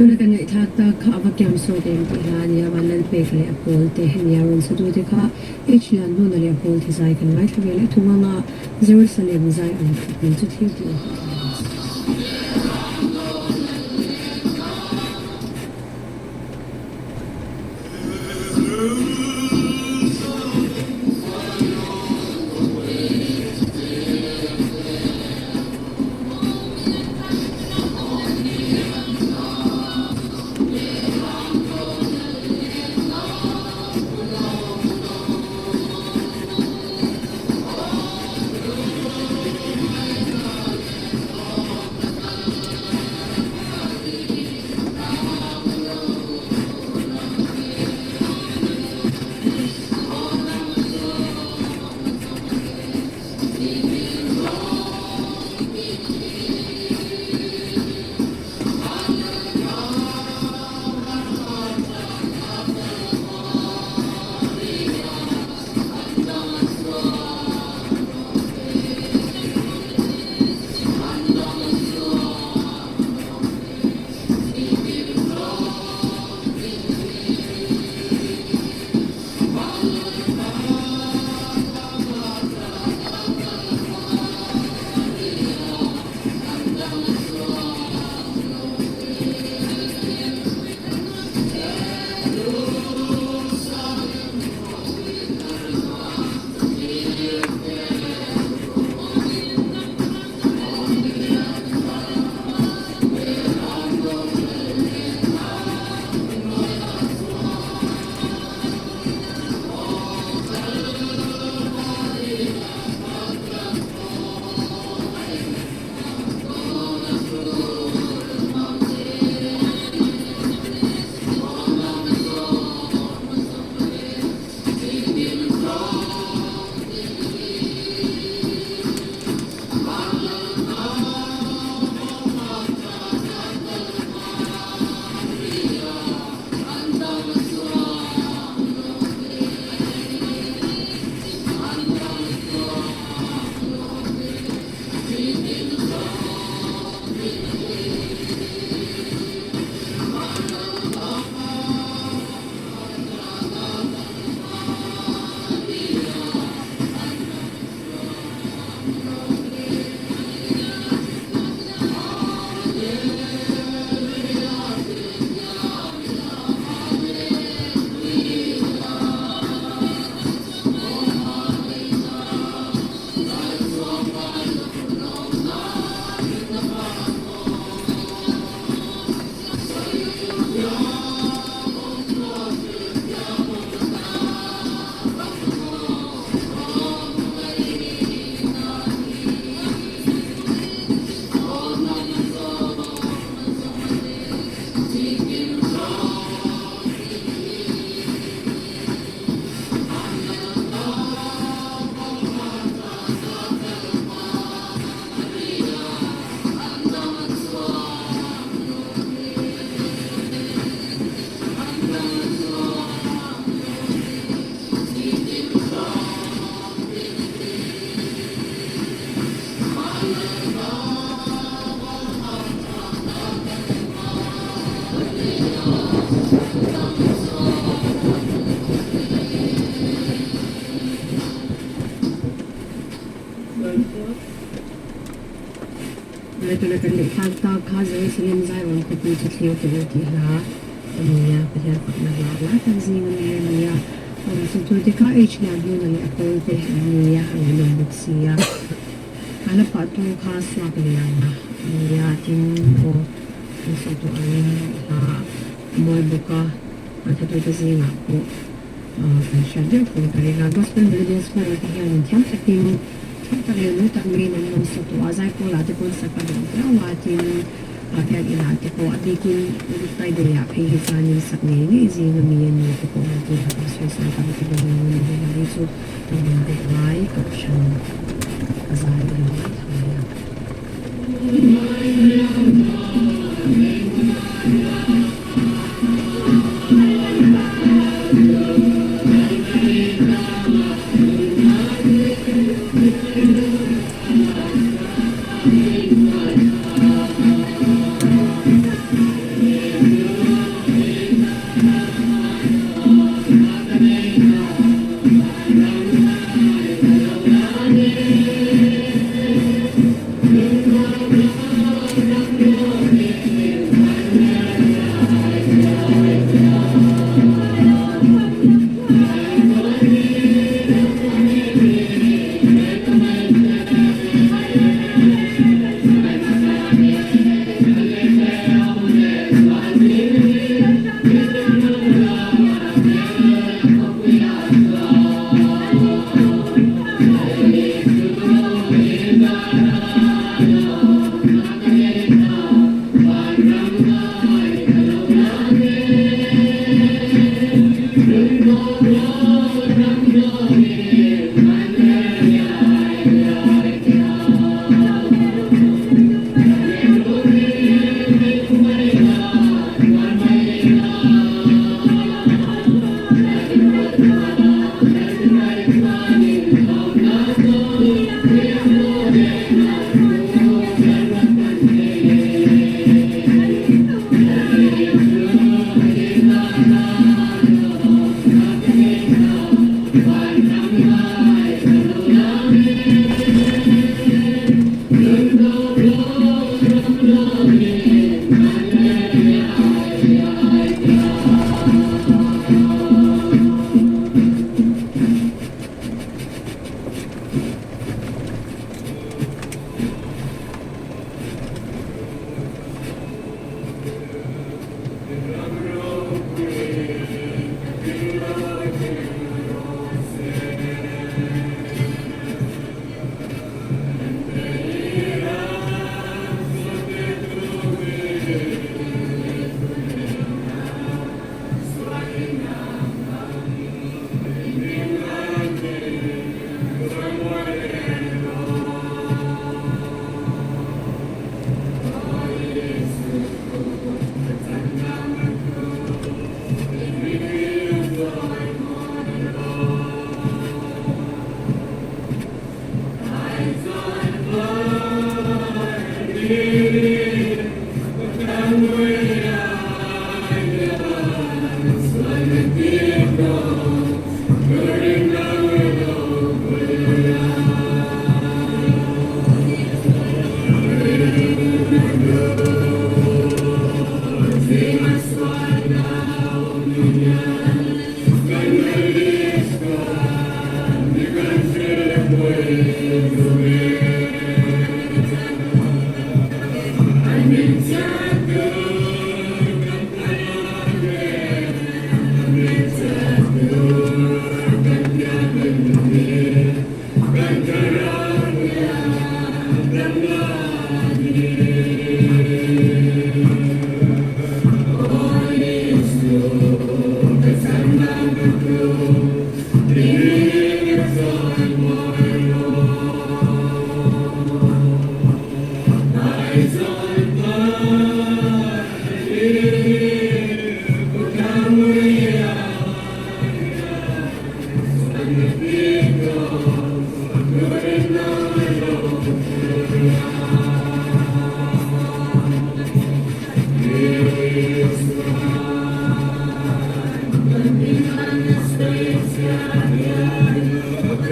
Tulakan nga itlata ka abagyam so dem tila niya walan pe kali apol te henya ron sa dude ka HLAN no nali apol ti zai kan ngai thabele thuma nga zero salem zai an treatment to thi ito na kali hagtag hazay silim zayron ko po sa tiyo tila niya kaya pag naglalakan siya niya so to ka age niya yun na ako niya ang lambok siya ano pa itong kaswa kaya niya tin ko so to ang mo buka at ito kasi nga po siya din po kaya gospel religious para kaya niyang ating tayo tak may nang sa to azay ko lati ko sa kadang watin kaya ginati ko at dikin ulit tayo daya kay hisanin sa ngayon isin na miyan nito ko at so sa kapitid ng mga nilari so ang mga ay kapsyan azay ng mga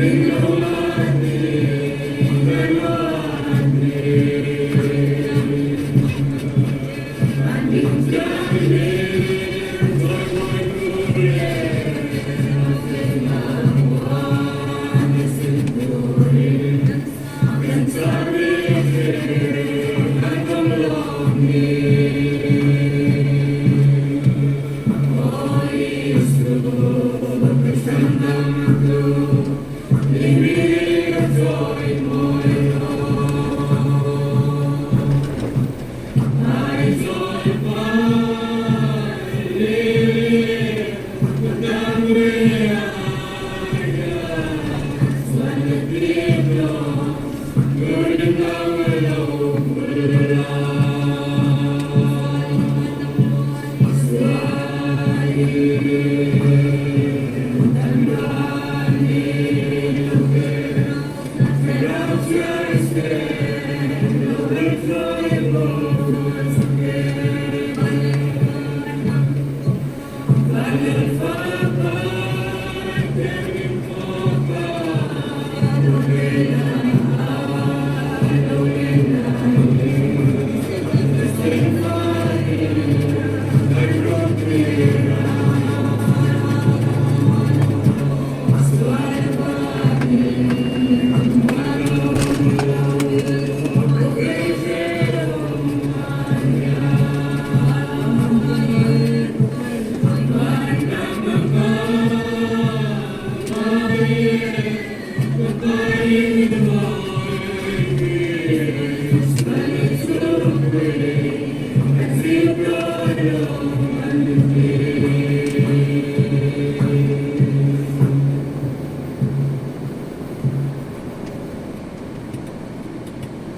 Bring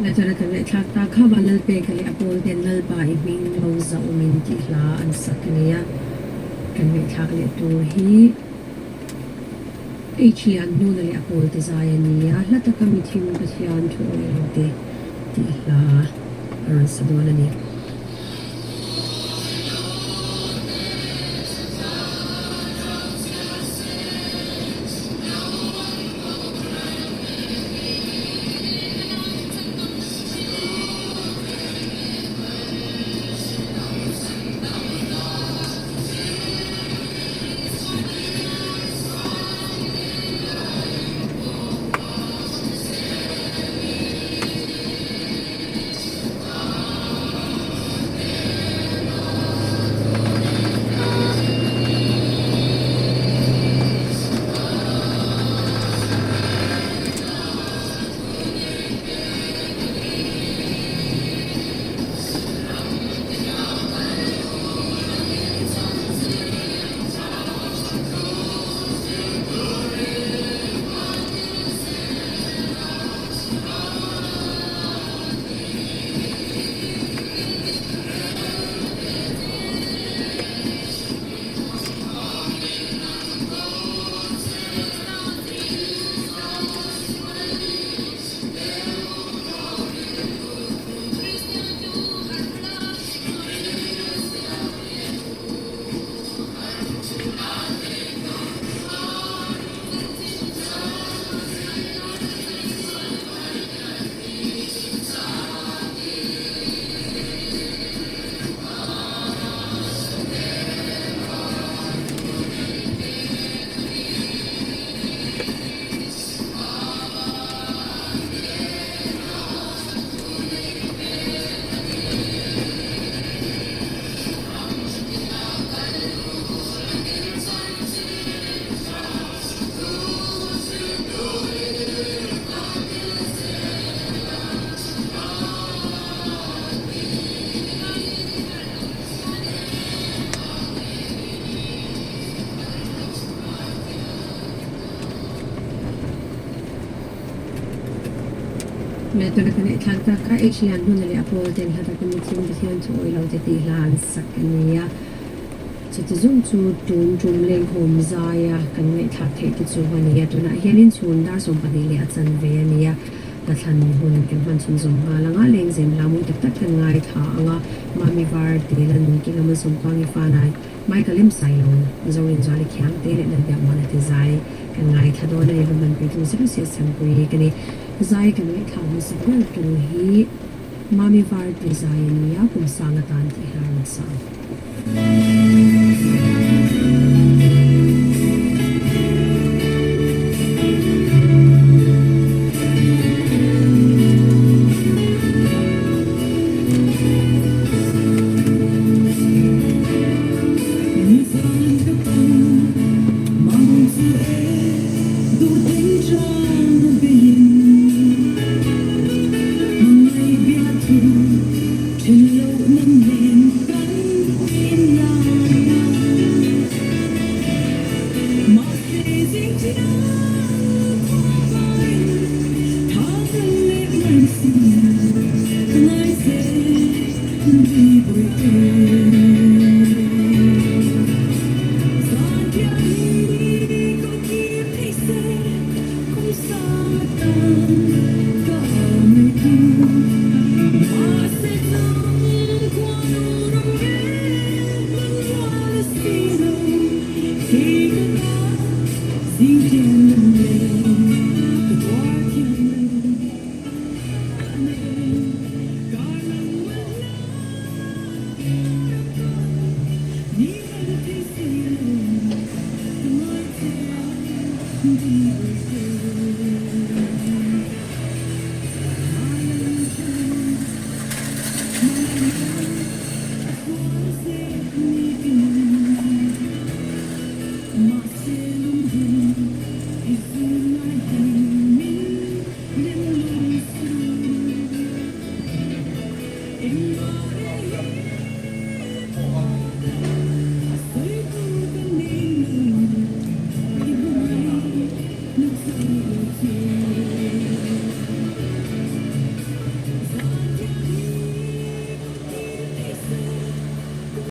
Natara kan le thak ta kha balal pe kali apol den lal ba I bing lo za umin ti hla an sakniya kan me thak le tu hi HLN nu le apol te zaya niya hla ta kami thim ka thian thu le te ti hla aran sadona ni Natara kan le thak ta kha HLN nu le apol den hla ta kami thim ka thian thu lo te ti hla an sakniya Citizen chu tun tum leng hom zaya kan ngai thak the ti chu wania tuna hianin chun dar som pani le achan ve ania ta than hun kin han chun zom ha langa leng zem lamu tak tak kan ngai tha anga mami var te lan ki lama som pangi fa nai mai kalim sai lo zorin jali khyang te le nan ya mana te zai kan ngai tha do le ban pe tu siru se sam pui kani zai kan ngai tha mu se ko tu hi mami var te zai ania kum sanga tan ti har sa Mong sự e đủ tình cho